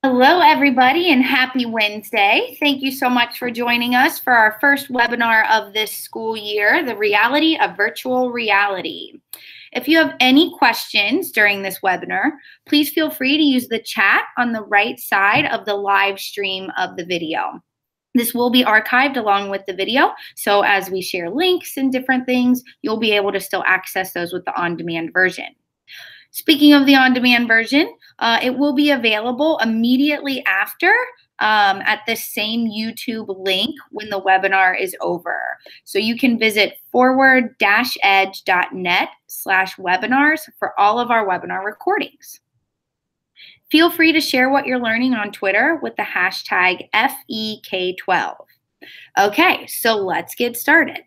Hello, everybody, and happy Wednesday. Thank you so much for joining us for our first webinar of this school year, The Reality of Virtual Reality. If you have any questions during this webinar, please feel free to use the chat on the right side of the live stream of the video. This will be archived along with the video, so as we share links and different things, you'll be able to still access those with the on-demand version. Speaking of the on-demand version, it will be available immediately after at the same YouTube link when the webinar is over. So you can visit forward-edge.net/webinars for all of our webinar recordings. Feel free to share what you're learning on Twitter with the hashtag FEK12. Okay, so let's get started.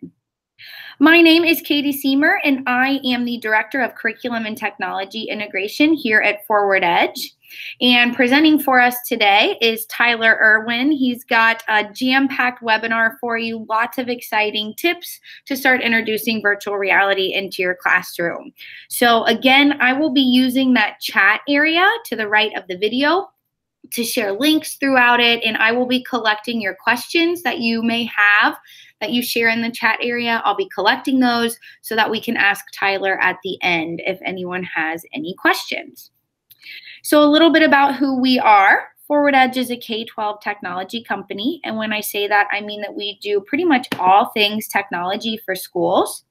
My name is Katie Seamer, and I am the Director of Curriculum and Technology Integration here at Forward Edge. And presenting for us today is Tyler Irwin. He's got a jam-packed webinar for you, lots of exciting tips to start introducing virtual reality into your classroom. So again, I will be using that chat area to the right of the video to share links throughout it, and I will be collecting your questions that you may have that you share in the chat area. I'll be collecting those so that we can ask Tyler at the end if anyone has any questions. So a little bit about who we are. Forward Edge is a K-12 technology company, and when I say that, I mean that we do pretty much all things technology for schools,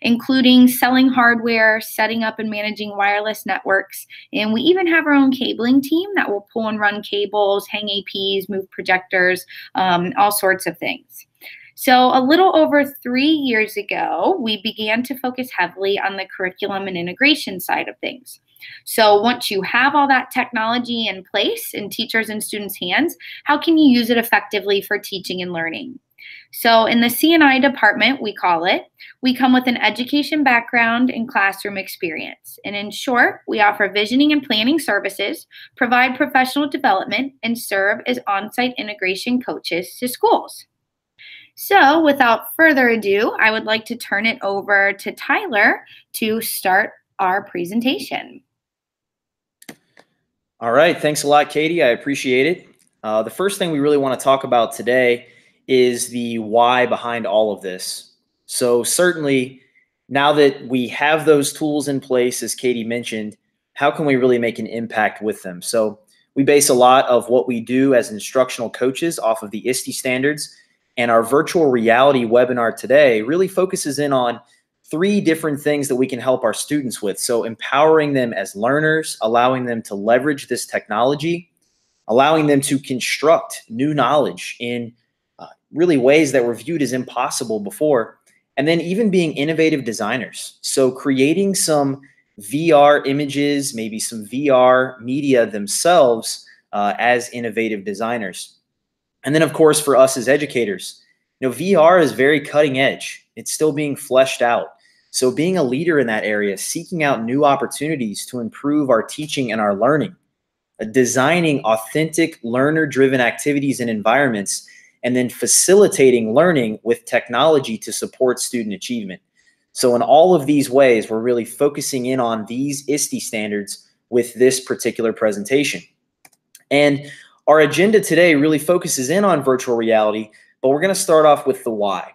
including selling hardware, setting up and managing wireless networks, and we even have our own cabling team that will pull and run cables, hang APs, move projectors, all sorts of things. So a little over 3 years ago, we began to focus heavily on the curriculum and integration side of things. So once you have all that technology in place in teachers' and students' hands, how can you use it effectively for teaching and learning? So in the C&I department, we call it, we come with an education background and classroom experience. And in short, we offer visioning and planning services, provide professional development, and serve as on-site integration coaches to schools. So without further ado, I would like to turn it over to Tyler to start our presentation. All right, thanks a lot, Katie. I appreciate it. The first thing we really want to talk about today is the why behind all of this. So certainly, now that we have those tools in place, as Katie mentioned, how can we really make an impact with them? So we base a lot of what we do as instructional coaches off of the ISTE standards, and our virtual reality webinar today really focuses in on 3 different things that we can help our students with. So empowering them as learners, allowing them to leverage this technology, allowing them to construct new knowledge in really ways that were viewed as impossible before, and then even being innovative designers. So creating some VR images, maybe some VR media themselves as innovative designers. And then, of course, for us as educators, VR is very cutting edge. It's still being fleshed out. So being a leader in that area, seeking out new opportunities to improve our teaching and our learning, designing authentic learner-driven activities and environments, and then facilitating learning with technology to support student achievement. So in all of these ways, we're really focusing in on these ISTE standards with this particular presentation. And our agenda today really focuses in on virtual reality, but we're going to start off with the why.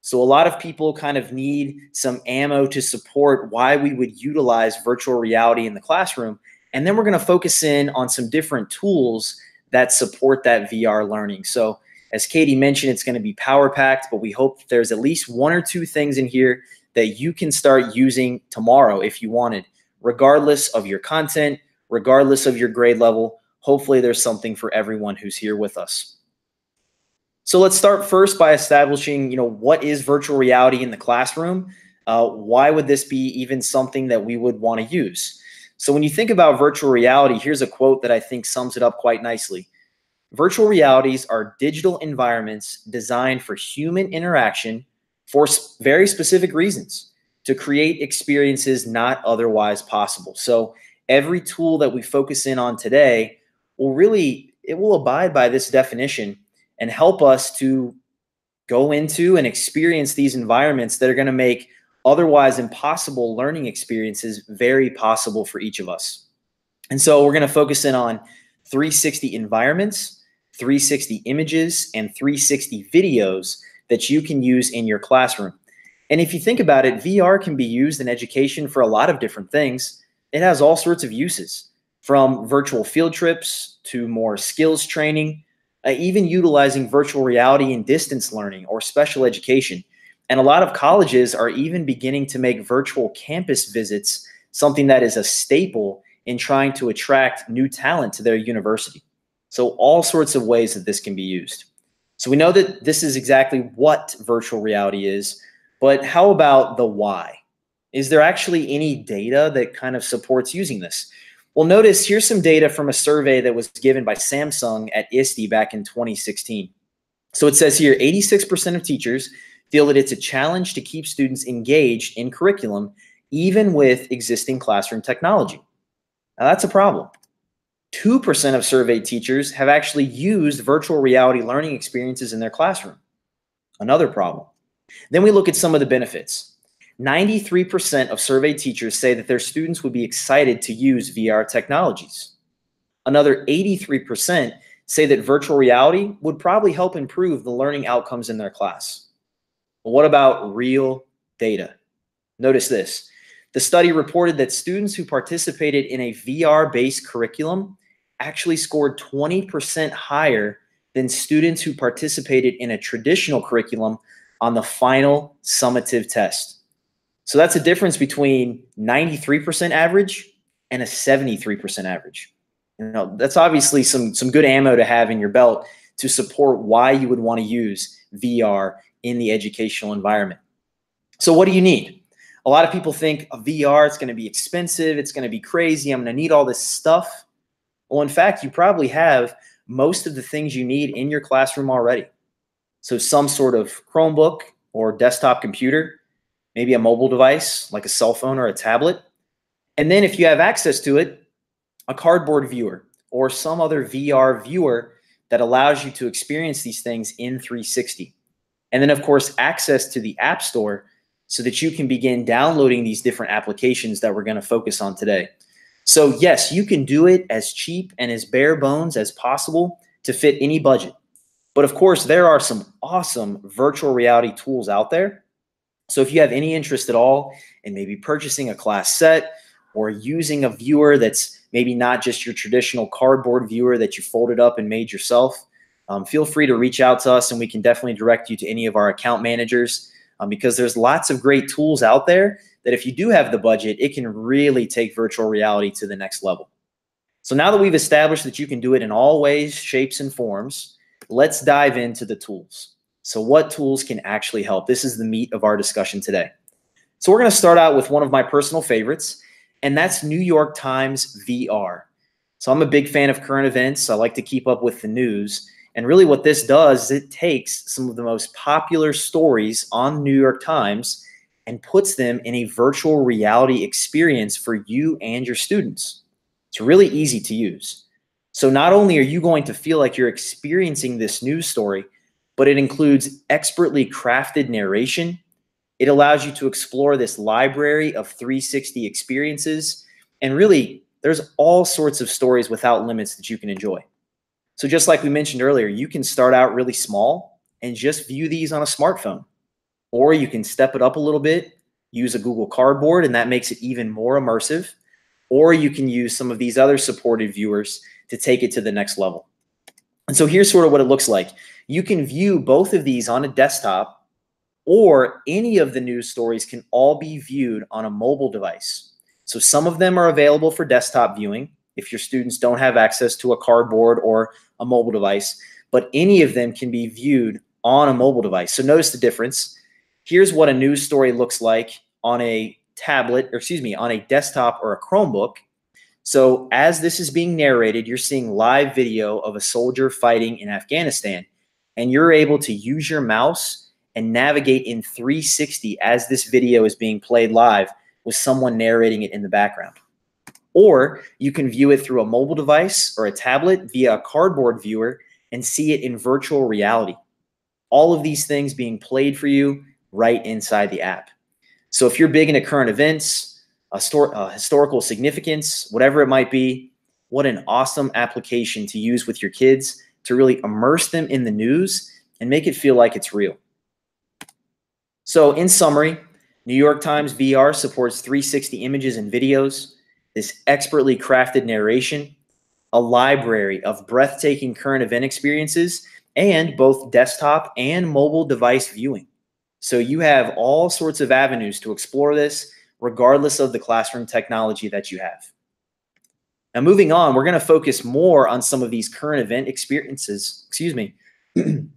So a lot of people kind of need some ammo to support why we would utilize virtual reality in the classroom. And then we're going to focus in on some different tools that support that VR learning. So as Katie mentioned, it's going to be power-packed, but we hope there's at least 1 or 2 things in here that you can start using tomorrow if you wanted, regardless of your content, regardless of your grade level. Hopefully there's something for everyone who's here with us. So let's start first by establishing, what is virtual reality in the classroom? Why would this be even something that we would want to use? So when you think about virtual reality, here's a quote that I think sums it up quite nicely. Virtual realities are digital environments designed for human interaction for very specific reasons, to create experiences not otherwise possible. So every tool that we focus in on today will abide by this definition and help us to go into and experience these environments that are going to make otherwise impossible learning experiences very possible for each of us. And so we're going to focus in on 360 environments, 360 images, and 360 videos that you can use in your classroom. And if you think about it, VR can be used in education for a lot of different things. It has all sorts of uses, from virtual field trips to more skills training, even utilizing virtual reality in distance learning or special education. And a lot of colleges are even beginning to make virtual campus visits something that is a staple in trying to attract new talent to their university. So all sorts of ways that this can be used. So we know that this is exactly what virtual reality is, but how about the why? Is there actually any data that kind of supports using this? Well, notice here's some data from a survey that was given by Samsung at ISTE back in 2016. So it says here, 86% of teachers feel that it's a challenge to keep students engaged in curriculum, even with existing classroom technology. Now that's a problem. 2% of surveyed teachers have actually used virtual reality learning experiences in their classroom. Another problem. Then we look at some of the benefits. 93% of surveyed teachers say that their students would be excited to use VR technologies. Another 83% say that virtual reality would probably help improve the learning outcomes in their class. But what about real data? Notice this. The study reported that students who participated in a VR-based curriculum actually scored 20% higher than students who participated in a traditional curriculum on the final summative test. So that's a difference between 93% average and a 73% average. You know, that's obviously some good ammo to have in your belt to support why you would want to use VR in the educational environment. So what do you need? A lot of people think of VR, it's going to be expensive, it's going to be crazy, I'm going to need all this stuff. Well, in fact, you probably have most of the things you need in your classroom already. So some sort of Chromebook or desktop computer, maybe a mobile device like a cell phone or a tablet. And then if you have access to it, a cardboard viewer or some other VR viewer that allows you to experience these things in 360. And then, of course, access to the App Store so that you can begin downloading these different applications that we're going to focus on today. So yes, you can do it as cheap and as bare bones as possible to fit any budget. But of course, there are some awesome virtual reality tools out there. So if you have any interest at all in maybe purchasing a class set or using a viewer that's maybe not just your traditional cardboard viewer that you folded up and made yourself, feel free to reach out to us and we can definitely direct you to any of our account managers because there's lots of great tools out there that if you do have the budget, it can really take virtual reality to the next level. So now that we've established that you can do it in all ways, shapes, and forms, let's dive into the tools. So what tools can actually help? This is the meat of our discussion today. So we're going to start out with one of my personal favorites, and that's New York Times VR. So I'm a big fan of current events. I like to keep up with the news. And really what this does is it takes some of the most popular stories on New York Times and puts them in a virtual reality experience for you and your students. It's really easy to use. So not only are you going to feel like you're experiencing this news story, but it includes expertly crafted narration. It allows you to explore this library of 360 experiences. And really, there's all sorts of stories without limits that you can enjoy. So just like we mentioned earlier, you can start out really small and just view these on a smartphone. Or you can step it up a little bit, use a Google Cardboard, and that makes it even more immersive. Or you can use some of these other supported viewers to take it to the next level. And so here's sort of what it looks like. You can view both of these on a desktop, or any of the news stories can all be viewed on a mobile device. So some of them are available for desktop viewing if your students don't have access to a cardboard or a mobile device, but any of them can be viewed on a mobile device. So notice the difference. Here's what a news story looks like on a tablet, or excuse me, on a desktop or a Chromebook. So as this is being narrated, you're seeing live video of a soldier fighting in Afghanistan, and you're able to use your mouse and navigate in 360 as this video is being played live with someone narrating it in the background. Or you can view it through a mobile device or a tablet via a cardboard viewer and see it in virtual reality. All of these things being played for you right inside the app. So if you're big into current events, historical significance, whatever it might be, What an awesome application to use with your kids to really immerse them in the news and make it feel like it's real. So in summary, New York Times VR supports 360 images and videos, this expertly crafted narration, a library of breathtaking current event experiences, and both desktop and mobile device viewing. So you have all sorts of avenues to explore this, regardless of the classroom technology that you have. Now, moving on, we're going to focus more on some of these current event experiences, and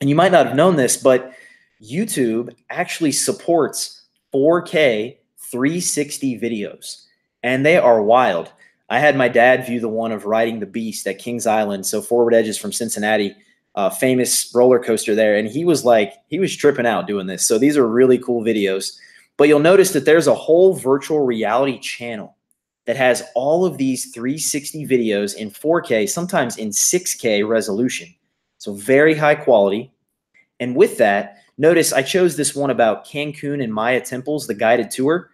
you might not have known this, but YouTube actually supports 4K 360 videos, and they are wild. I had my dad view the one of Riding the Beast at Kings Island, so Forward Edges from Cincinnati, famous roller coaster there, and he was tripping out doing this. So these are really cool videos. But you'll notice that there's a whole virtual reality channel that has all of these 360 videos in 4K, sometimes in 6K resolution. So very high quality. And with that, notice I chose this one about Cancun and Maya temples, the guided tour.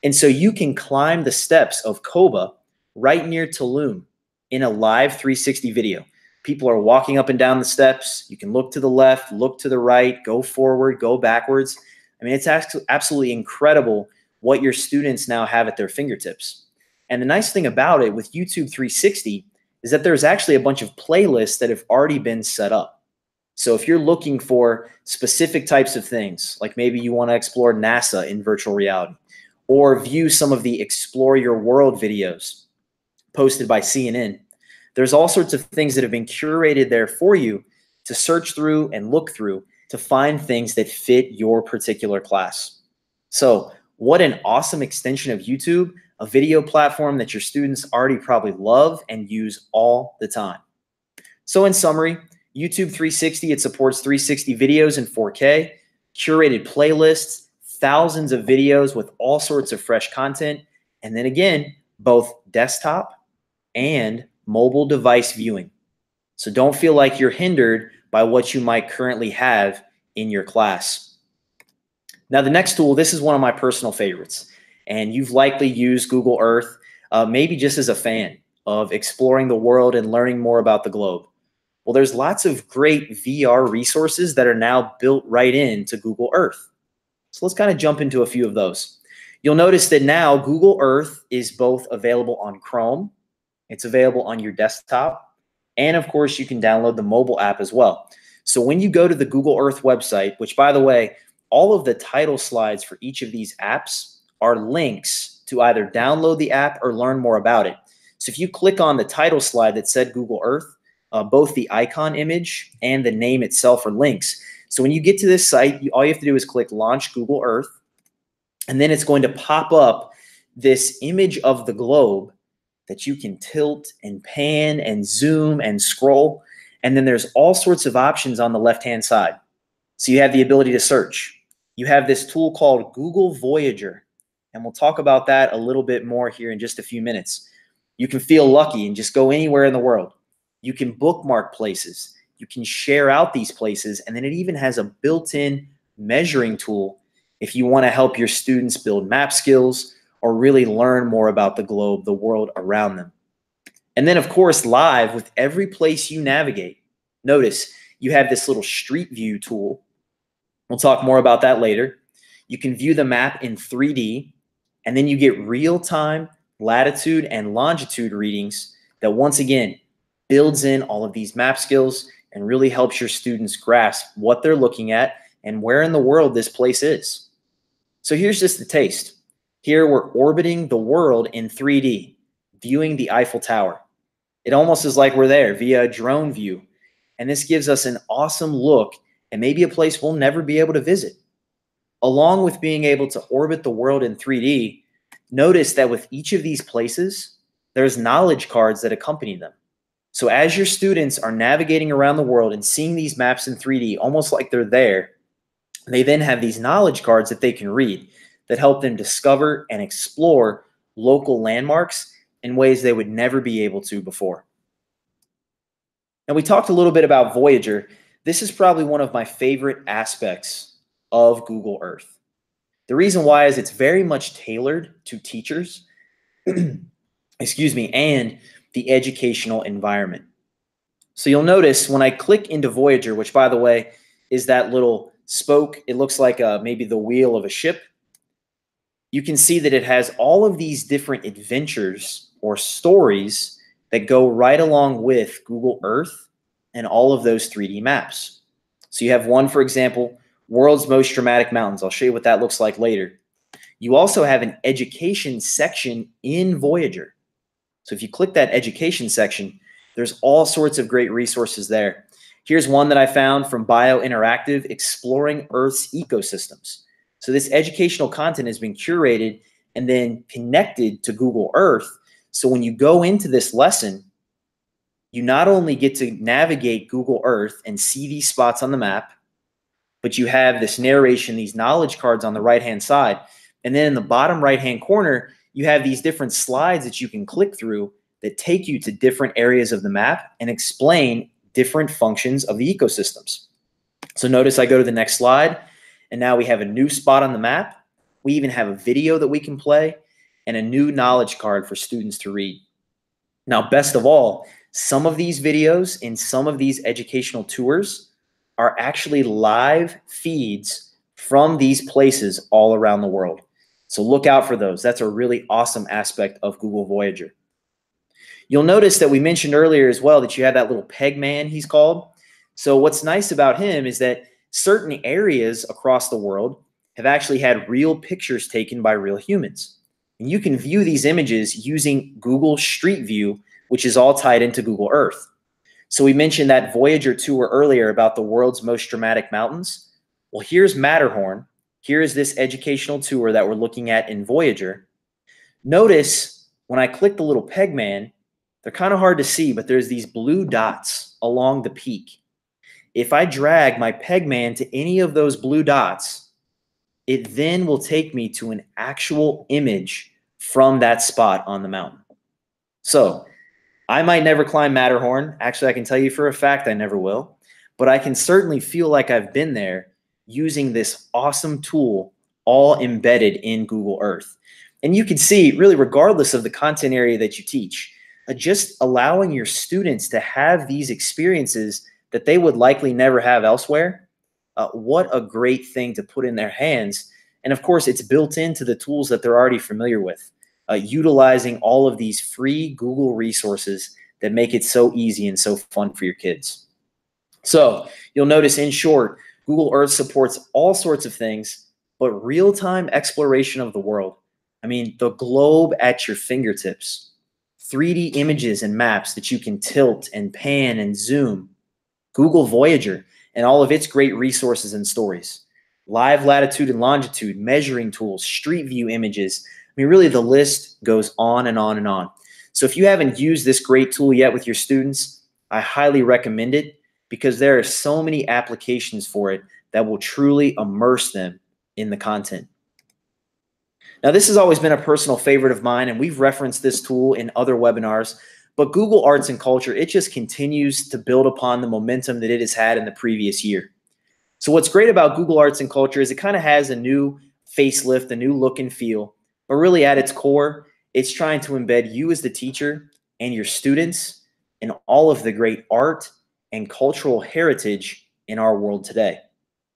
And so you can climb the steps of Koba right near Tulum in a live 360 video. People are walking up and down the steps. You can look to the left, look to the right, go forward, go backwards. I mean, it's absolutely incredible what your students now have at their fingertips. And the nice thing about it with YouTube 360 is that there's actually a bunch of playlists that have already been set up. So if you're looking for specific types of things, like maybe you want to explore NASA in virtual reality, or view some of the Explore Your World videos posted by CNN, there's all sorts of things that have been curated there for you to search through and look through to find things that fit your particular class. So what an awesome extension of YouTube, a video platform that your students already probably love and use all the time. So in summary, YouTube 360, it supports 360 videos in 4K, curated playlists, thousands of videos with all sorts of fresh content, and then again, both desktop and mobile device viewing. So don't feel like you're hindered by what you might currently have in your class. Now, the next tool, this is one of my personal favorites, and you've likely used Google Earth, maybe just as a fan of exploring the world and learning more about the globe. Well, there's lots of great VR resources that are now built right into Google Earth. So let's kind of jump into a few of those. You'll notice that now Google Earth is both available on Chrome, it's available on your desktop, and of course you can download the mobile app as well. So when you go to the Google Earth website, which by the way, all of the title slides for each of these apps are links to either download the app or learn more about it. So if you click on the title slide that said Google Earth, both the icon image and the name itself are links. So when you get to this site, all you have to do is click Launch Google Earth, and then it's going to pop up this image of the globe that you can tilt and pan and zoom and scroll. And then there's all sorts of options on the left-hand side. So you have the ability to search. You have this tool called Google Voyager, and we'll talk about that a little bit more here in just a few minutes. You can feel lucky and just go anywhere in the world. You can bookmark places. You can share out these places, and then it even has a built-in measuring tool if you want to help your students build map skills or really learn more about the globe, the world around them. And then, of course, live with every place you navigate. Notice you have this little street view tool. We'll talk more about that later. You can view the map in 3D, and then you get real-time latitude and longitude readings that, once again, builds in all of these map skills and really helps your students grasp what they're looking at and where in the world this place is. So here's just the taste. Here we're orbiting the world in 3D, viewing the Eiffel Tower. It almost is like we're there via a drone view. And this gives us an awesome look and maybe a place we'll never be able to visit. Along with being able to orbit the world in 3D, notice that with each of these places, there's knowledge cards that accompany them. So as your students are navigating around the world and seeing these maps in 3D, almost like they're there, they then have these knowledge cards that they can read that help them discover and explore local landmarks in ways they would never be able to before. Now, we talked a little bit about Voyager. This is probably one of my favorite aspects of Google Earth. The reason why is it's very much tailored to teachers, excuse me, and the educational environment. So you'll notice when I click into Voyager, which by the way is that little spoke, it looks like maybe the wheel of a ship. You can see that it has all of these different adventures or stories that go right along with Google Earth and all of those 3D maps. So you have one, for example, World's Most Dramatic Mountains. I'll show you what that looks like later. You also have an education section in Voyager. So if you click that education section, there's all sorts of great resources there. Here's one that I found from Bio Interactive, Exploring Earth's Ecosystems. So this educational content has been curated and then connected to Google Earth. So when you go into this lesson, you not only get to navigate Google Earth and see these spots on the map, but you have this narration, these knowledge cards on the right-hand side. And then in the bottom right-hand corner, you have these different slides that you can click through that take you to different areas of the map and explain different functions of the ecosystems. So notice I go to the next slide, and now we have a new spot on the map. We even have a video that we can play and a new knowledge card for students to read. Now, best of all, some of these videos and some of these educational tours are actually live feeds from these places all around the world. So look out for those. That's a really awesome aspect of Google Voyager. You'll notice that we mentioned earlier as well that you have that little peg man, he's called. So what's nice about him is that certain areas across the world have actually had real pictures taken by real humans. And you can view these images using Google Street View, which is all tied into Google Earth. So we mentioned that Voyager tour earlier about the world's most dramatic mountains. Well, here's Matterhorn. Here is this educational tour that we're looking at in Voyager. Notice when I click the little peg man, they're kind of hard to see, but there's these blue dots along the peak. If I drag my peg man to any of those blue dots, it then will take me to an actual image from that spot on the mountain. So I might never climb Matterhorn. Actually, I can tell you for a fact I never will, but I can certainly feel like I've been there using this awesome tool all embedded in Google Earth. And you can see, really, regardless of the content area that you teach, just allowing your students to have these experiences that they would likely never have elsewhere, what a great thing to put in their hands. And of course, it's built into the tools that they're already familiar with, utilizing all of these free Google resources that make it so easy and so fun for your kids. So you'll notice, in short, Google Earth supports all sorts of things, but real-time exploration of the world. I mean, the globe at your fingertips. 3D images and maps that you can tilt and pan and zoom. Google Voyager and all of its great resources and stories. Live latitude and longitude, measuring tools, street view images. I mean, really, the list goes on and on and on. So if you haven't used this great tool yet with your students, I highly recommend it because there are so many applications for it that will truly immerse them in the content. Now, this has always been a personal favorite of mine, and we've referenced this tool in other webinars, but Google Arts and Culture, it just continues to build upon the momentum that it has had in the previous year. So what's great about Google Arts and Culture is it kind of has a new facelift, a new look and feel, but really at its core, it's trying to embed you as the teacher and your students in all of the great art and cultural heritage in our world today.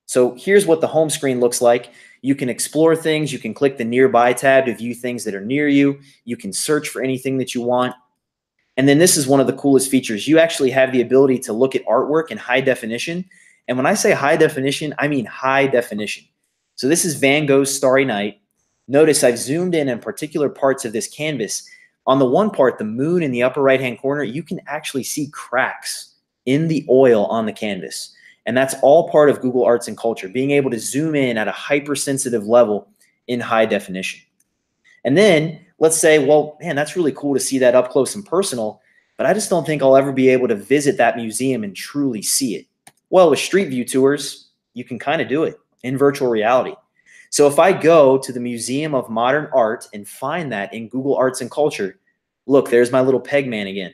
So here's what the home screen looks like. You can explore things. You can click the nearby tab to view things that are near you. You can search for anything that you want. And then this is one of the coolest features. You actually have the ability to look at artwork in high definition. And when I say high definition, I mean high definition. So this is Van Gogh's Starry Night. Notice I've zoomed in on particular parts of this canvas. On the one part, the moon in the upper right-hand corner, you can actually see cracks in the oil on the canvas. And that's all part of Google Arts and Culture, being able to zoom in at a hypersensitive level in high definition. And then let's say, well, man, that's really cool to see that up close and personal, but I just don't think I'll ever be able to visit that museum and truly see it. Well, with Street View tours, you can kind of do it in virtual reality. So if I go to the Museum of Modern Art and find that in Google Arts and Culture, look, there's my little peg man again.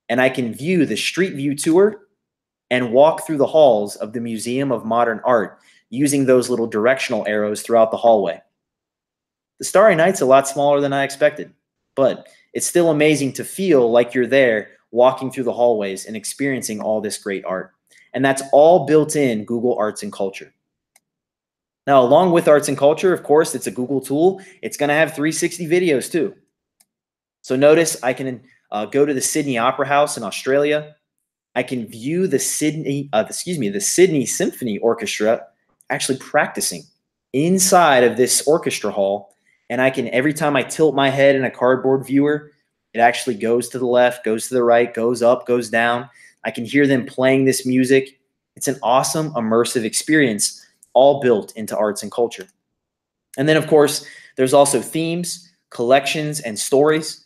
And I can view the Street View tour and walk through the halls of the Museum of Modern Art using those little directional arrows throughout the hallway. The Starry Night's a lot smaller than I expected, but it's still amazing to feel like you're there walking through the hallways and experiencing all this great art. And that's all built in Google Arts and Culture. Now, along with arts and culture, of course, it's a Google tool. It's going to have 360 videos too. So notice I can go to the Sydney Opera House in Australia. I can view the Sydney Symphony Orchestra actually practicing inside of this orchestra hall. And I can, every time I tilt my head in a cardboard viewer, it actually goes to the left, goes to the right, goes up, goes down. I can hear them playing this music. It's an awesome, immersive experience, all built into arts and culture. And then, of course, there's also themes, collections, and stories.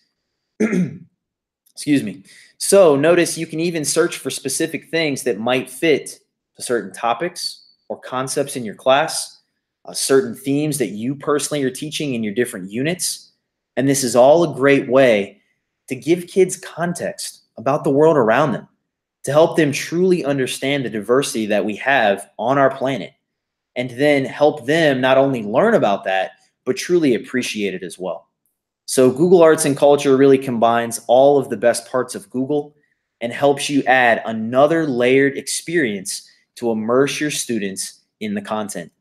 Excuse me. So notice you can even search for specific things that might fit to certain topics or concepts in your class, certain themes that you personally are teaching in your different units. And this is all a great way to give kids context about the world around them, to help them truly understand the diversity that we have on our planet, and then help them not only learn about that, but truly appreciate it as well. So Google Arts and Culture really combines all of the best parts of Google and helps you add another layered experience to immerse your students in the content.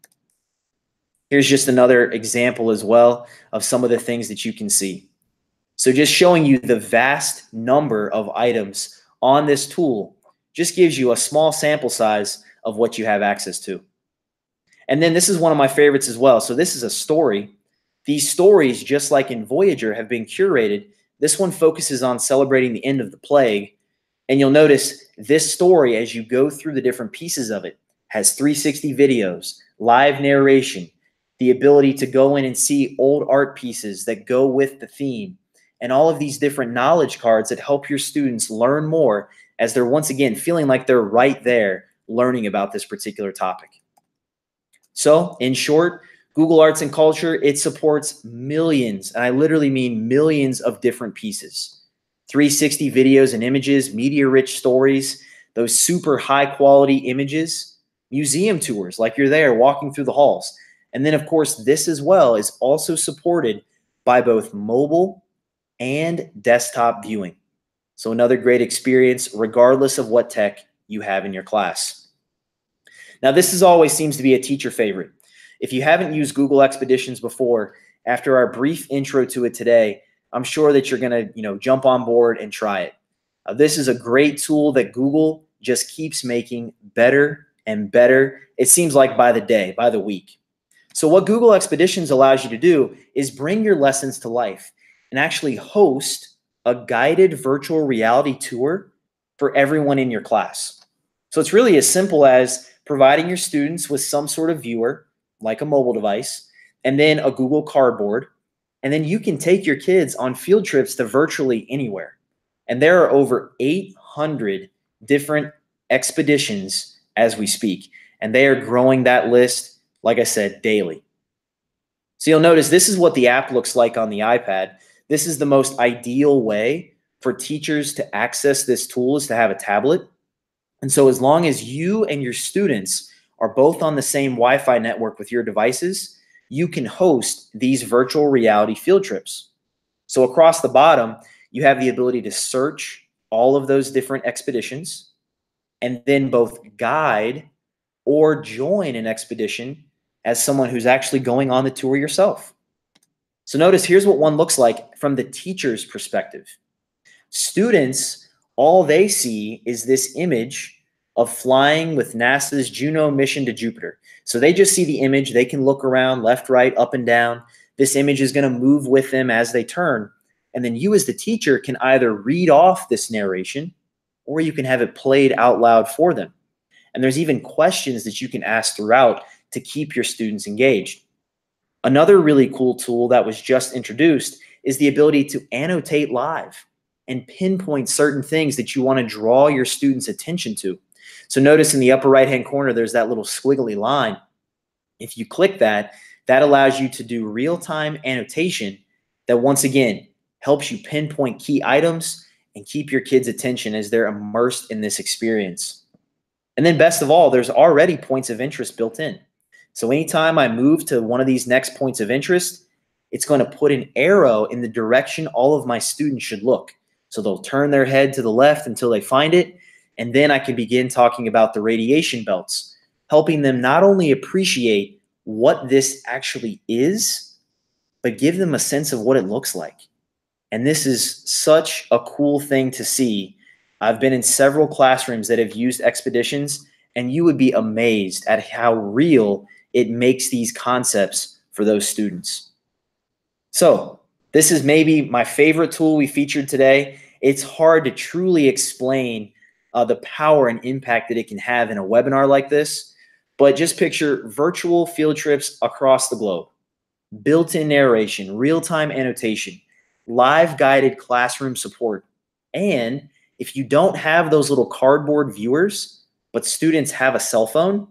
Here's just another example as well of some of the things that you can see. So just showing you the vast number of items on this tool just gives you a small sample size of what you have access to. And then this is one of my favorites as well. So this is a story. These stories, just like in Voyager, have been curated. This one focuses on celebrating the end of the plague. And you'll notice this story, as you go through the different pieces of it, has 360 videos, live narration, the ability to go in and see old art pieces that go with the theme, and all of these different knowledge cards that help your students learn more as they're once again feeling like they're right there learning about this particular topic. So in short, Google Arts and Culture, it supports millions, and I literally mean millions of different pieces. 360 videos and images, media-rich stories, those super high-quality images, museum tours like you're there walking through the halls. And then, of course, this as well is also supported by both mobile and desktop viewing. So another great experience regardless of what tech you have in your class. Now, this always seems to be a teacher favorite. If you haven't used Google Expeditions before, after our brief intro to it today, I'm sure that you're going to, jump on board and try it. This is a great tool that Google just keeps making better and better. It seems like by the day, by the week. So what Google Expeditions allows you to do is bring your lessons to life and actually host a guided virtual reality tour for everyone in your class. So it's really as simple as providing your students with some sort of viewer, like a mobile device, and then a Google Cardboard. And then you can take your kids on field trips to virtually anywhere. And there are over 800 different expeditions as we speak. And they are growing that list, like I said, daily. So you'll notice this is what the app looks like on the iPad. This is the most ideal way for teachers to access this tool, is to have a tablet. And so as long as you and your students are both on the same Wi-Fi network with your devices, you can host these virtual reality field trips. So across the bottom, you have the ability to search all of those different expeditions and then both guide or join an expedition as someone who's actually going on the tour yourself. So notice here's what one looks like from the teacher's perspective. Students, all they see is this image of flying with NASA's Juno mission to Jupiter. So they just see the image. They can look around left, right, up and down. This image is going to move with them as they turn. And then you as the teacher can either read off this narration or you can have it played out loud for them. And there's even questions that you can ask throughout to keep your students engaged. Another really cool tool that was just introduced is the ability to annotate live and pinpoint certain things that you want to draw your students' attention to. So notice in the upper right-hand corner, there's that little squiggly line. If you click that, that allows you to do real-time annotation that, once again, helps you pinpoint key items and keep your kids' attention as they're immersed in this experience. And then best of all, there's already points of interest built in. So anytime I move to one of these next points of interest, it's going to put an arrow in the direction all of my students should look. So they'll turn their head to the left until they find it. And then I can begin talking about the radiation belts, helping them not only appreciate what this actually is, but give them a sense of what it looks like. And this is such a cool thing to see. I've been in several classrooms that have used expeditions, and you would be amazed at how real it makes these concepts for those students. So this is maybe my favorite tool we featured today. It's hard to truly explain the power and impact that it can have in a webinar like this, but just picture virtual field trips across the globe, built-in narration, real-time annotation, live guided classroom support. And if you don't have those little cardboard viewers, but students have a cell phone,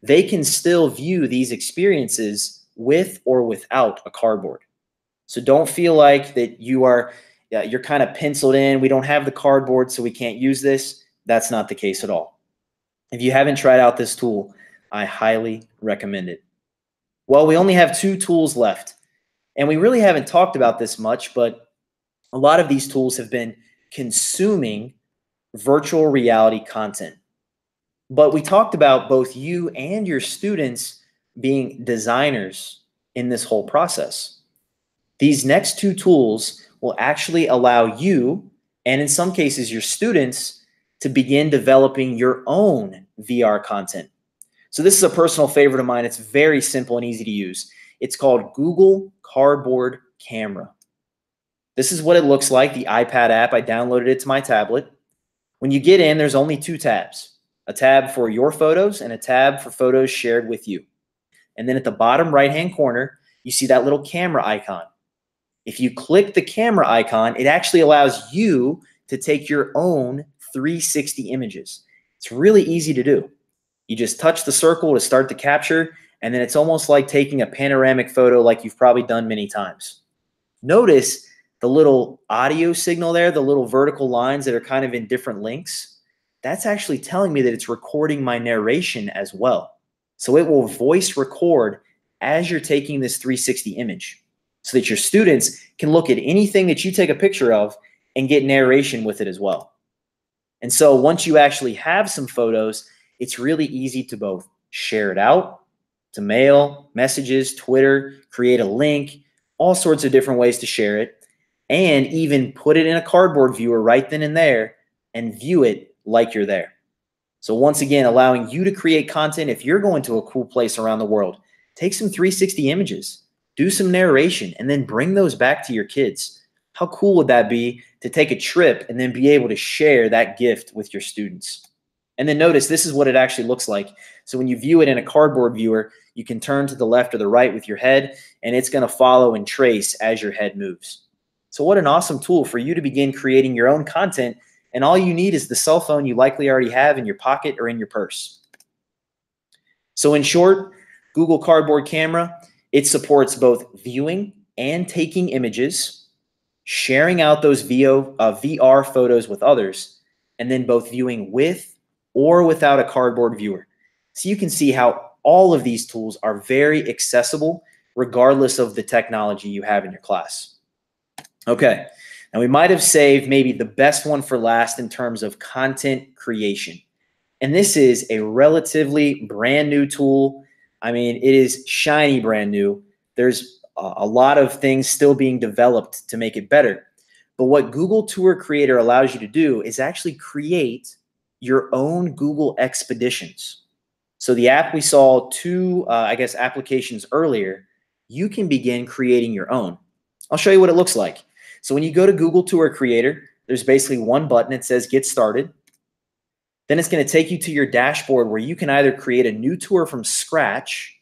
they can still view these experiences with or without a cardboard. So don't feel like that you're kind of penciled in. We don't have the cardboard, so we can't use this. That's not the case at all. If you haven't tried out this tool, I highly recommend it. Well, we only have 2 tools left, and we really haven't talked about this much, but a lot of these tools have been consuming virtual reality content. But we talked about both you and your students being designers in this whole process. These next 2 tools will actually allow you, and in some cases your students, to begin developing your own VR content. So this is a personal favorite of mine. It's very simple and easy to use. It's called Google Cardboard Camera. This is what it looks like, the iPad app. I downloaded it to my tablet. When you get in, there's only 2 tabs, a tab for your photos and a tab for photos shared with you. And then at the bottom right-hand corner, you see that little camera icon. If you click the camera icon, it actually allows you to take your own 360 images. It's really easy to do. You just touch the circle to start the capture, and then it's almost like taking a panoramic photo like you've probably done many times. Notice the little audio signal there, the little vertical lines that are kind of in different links. That's actually telling me that it's recording my narration as well. So it will voice record as you're taking this 360 image so that your students can look at anything that you take a picture of and get narration with it as well. And so once you actually have some photos, it's really easy to both share it out, to mail, messages, Twitter, create a link, all sorts of different ways to share it, and even put it in a cardboard viewer right then and there and view it like you're there. So once again, allowing you to create content. If you're going to a cool place around the world, take some 360 images, do some narration, and then bring those back to your kids. How cool would that be to take a trip and then be able to share that gift with your students? And then notice this is what it actually looks like. So when you view it in a cardboard viewer, you can turn to the left or the right with your head, and it's going to follow and trace as your head moves. So what an awesome tool for you to begin creating your own content, and all you need is the cell phone you likely already have in your pocket or in your purse. So in short, Google Cardboard Camera, it supports both viewing and taking images, sharing out those VR photos with others, and then both viewing with or without a cardboard viewer. So you can see how all of these tools are very accessible regardless of the technology you have in your class. Okay, now we might have saved maybe the best one for last in terms of content creation. And this is a relatively brand new tool. I mean, it is shiny brand new. There's a lot of things still being developed to make it better. But what Google Tour Creator allows you to do is actually create your own Google expeditions. So the app we saw 2, applications earlier, you can begin creating your own. I'll show you what it looks like. So when you go to Google Tour Creator, there's basically one button. It says Get Started. Then it's going to take you to your dashboard where you can either create a new tour from scratch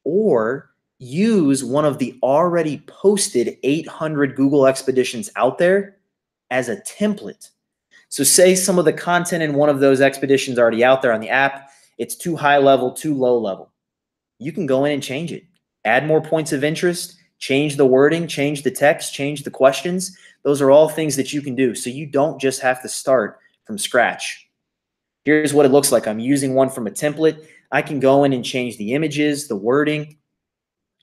or use one of the already posted 800 Google expeditions out there as a template. So say some of the content in one of those expeditions already out there on the app, it's too high level, too low level. You can go in and change it. Add more points of interest, change the wording, change the text, change the questions. Those are all things that you can do. So you don't just have to start from scratch. Here's what it looks like. I'm using one from a template. I can go in and change the images, the wording.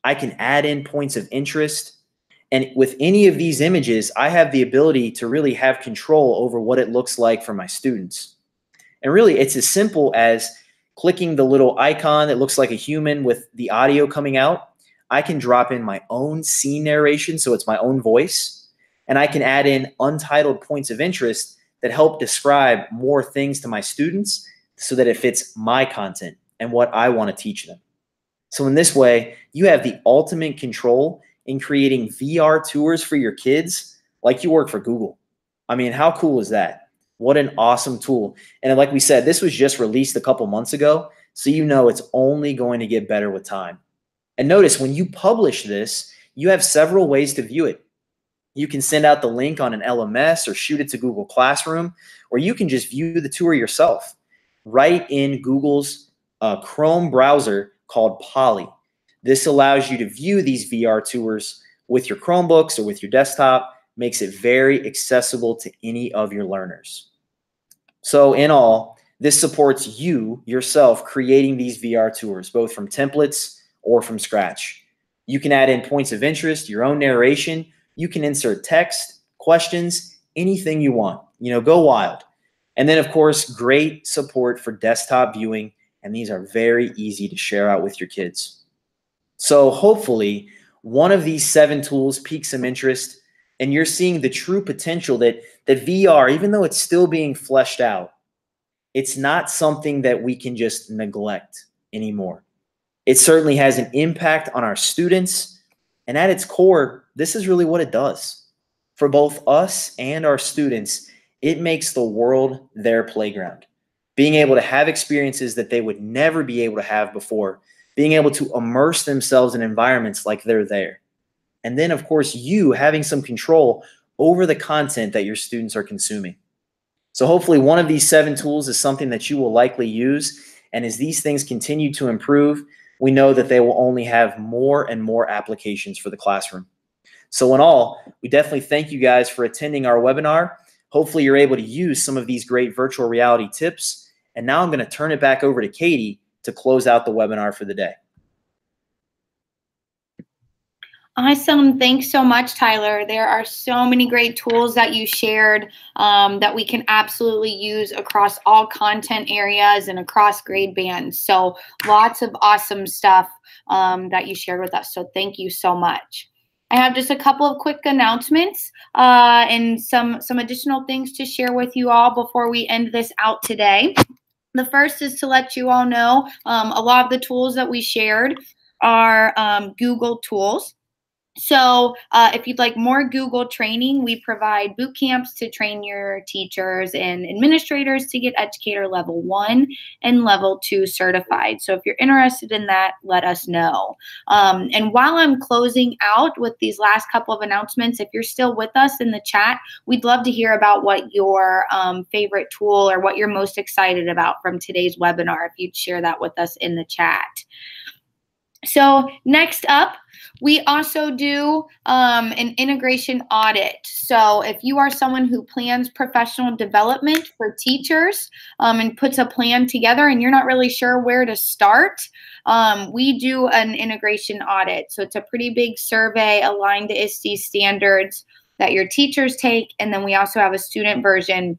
I can add in points of interest. And with any of these images, I have the ability to really have control over what it looks like for my students. And really, it's as simple as clicking the little icon that looks like a human with the audio coming out. I can drop in my own scene narration, so it's my own voice. And I can add in untitled points of interest that help describe more things to my students so that it fits my content and what I want to teach them. So in this way, you have the ultimate control in creating VR tours for your kids like you work for Google. I mean, how cool is that? What an awesome tool. And like we said, this was just released a couple months ago, so you know it's only going to get better with time. And notice when you publish this, you have several ways to view it. You can send out the link on an LMS or shoot it to Google Classroom, or you can just view the tour yourself right in Google's Chrome browser called Poly. This allows you to view these VR tours with your Chromebooks or with your desktop, makes it very accessible to any of your learners. So in all, this supports you yourself creating these VR tours, both from templates or from scratch. You can add in points of interest, your own narration. You can insert text, questions, anything you want. Go wild. And then, of course, great support for desktop viewing, and these are very easy to share out with your kids. So hopefully, one of these 7 tools piques some interest, and you're seeing the true potential that VR, even though it's still being fleshed out, it's not something that we can just neglect anymore. It certainly has an impact on our students, and at its core, this is really what it does. For both us and our students, it makes the world their playground. Being able to have experiences that they would never be able to have before, being able to immerse themselves in environments like they're there. And then, of course, you having some control over the content that your students are consuming. So hopefully one of these 7 tools is something that you will likely use. And as these things continue to improve, we know that they will only have more and more applications for the classroom. So in all, we definitely thank you guys for attending our webinar. Hopefully you're able to use some of these great virtual reality tips. And now I'm going to turn it back over to Katie to close out the webinar for the day. Awesome. Thanks so much, Tyler. There are so many great tools that you shared that we can absolutely use across all content areas and across grade bands. So lots of awesome stuff that you shared with us. So thank you so much. I have just a couple of quick announcements and some additional things to share with you all before we end this out today. The first is to let you all know a lot of the tools that we shared are Google tools. So if you'd like more Google training, we provide boot camps to train your teachers and administrators to get educator level 1 and level 2 certified. So if you're interested in that, let us know. And while I'm closing out with these last couple of announcements, if you're still with us in the chat, we'd love to hear about what your favorite tool or what you're most excited about from today's webinar, if you'd share that with us in the chat. So next up, we also do an integration audit. So if you are someone who plans professional development for teachers and puts a plan together and you're not really sure where to start, we do an integration audit. So it's a pretty big survey aligned to ISTE standards that your teachers take. And then we also have a student version.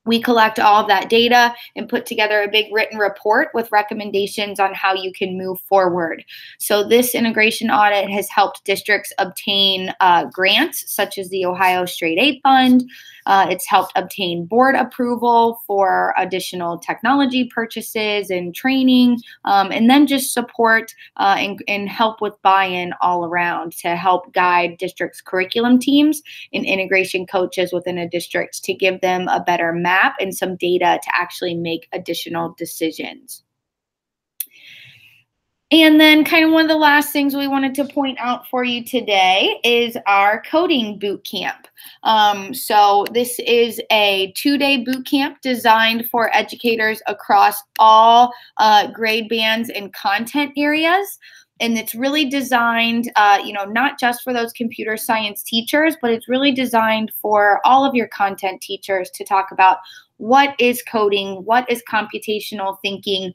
We collect all of that data and put together a big written report with recommendations on how you can move forward. So this integration audit has helped districts obtain grants such as the Ohio Straight A Fund. It's helped obtain board approval for additional technology purchases and training, and then just support and help with buy-in all around to help guide districts' curriculum teams and integration coaches within a district to give them a better map and some data to actually make additional decisions. And then kind of one of the last things we wanted to point out for you today is our coding boot camp. So this is a 2-day boot camp designed for educators across all grade bands and content areas. And it's really designed, not just for those computer science teachers, but it's really designed for all of your content teachers to talk about what is coding, what is computational thinking,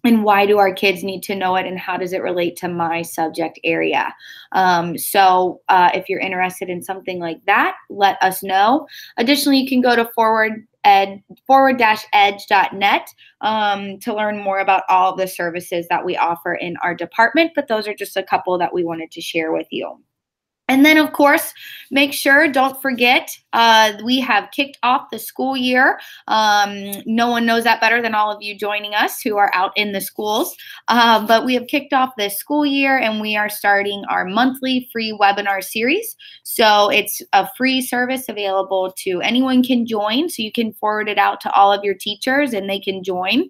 and why do our kids need to know it, and how does it relate to my subject area? If you're interested in something like that, let us know. Additionally, you can go to forward-edge.net to learn more about all of the services that we offer in our department, but those are just a couple that we wanted to share with you. And then, of course, don't forget, we have kicked off the school year. No one knows that better than all of you joining us who are out in the schools. But we have kicked off this school year, and we are starting our monthly free webinar series. So it's a free service available to anyone can join. So you can forward it out to all of your teachers and they can join.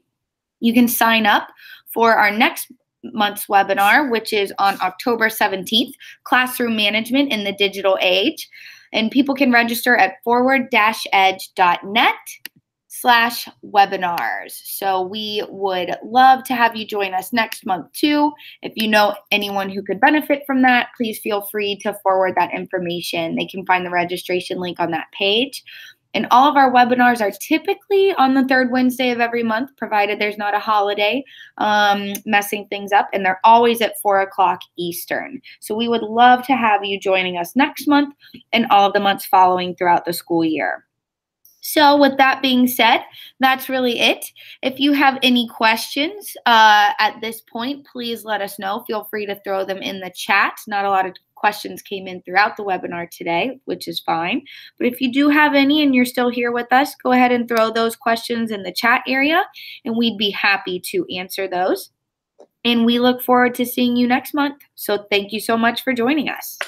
You can sign up for our next month's webinar, which is on October 17th, Classroom Management in the Digital Age. And people can register at forward-edge.net/webinars. So we would love to have you join us next month too. If you know anyone who could benefit from that, please feel free to forward that information. They can find the registration link on that page. And all of our webinars are typically on the third Wednesday of every month, provided there's not a holiday messing things up. And they're always at 4 o'clock Eastern. So we would love to have you joining us next month and all of the months following throughout the school year. So with that being said, that's really it. If you have any questions at this point, please let us know. Feel free to throw them in the chat. Not a lot of questions came in throughout the webinar today, which is fine. But if you do have any and you're still here with us, go ahead and throw those questions in the chat area, and we'd be happy to answer those. And we look forward to seeing you next month. So thank you so much for joining us.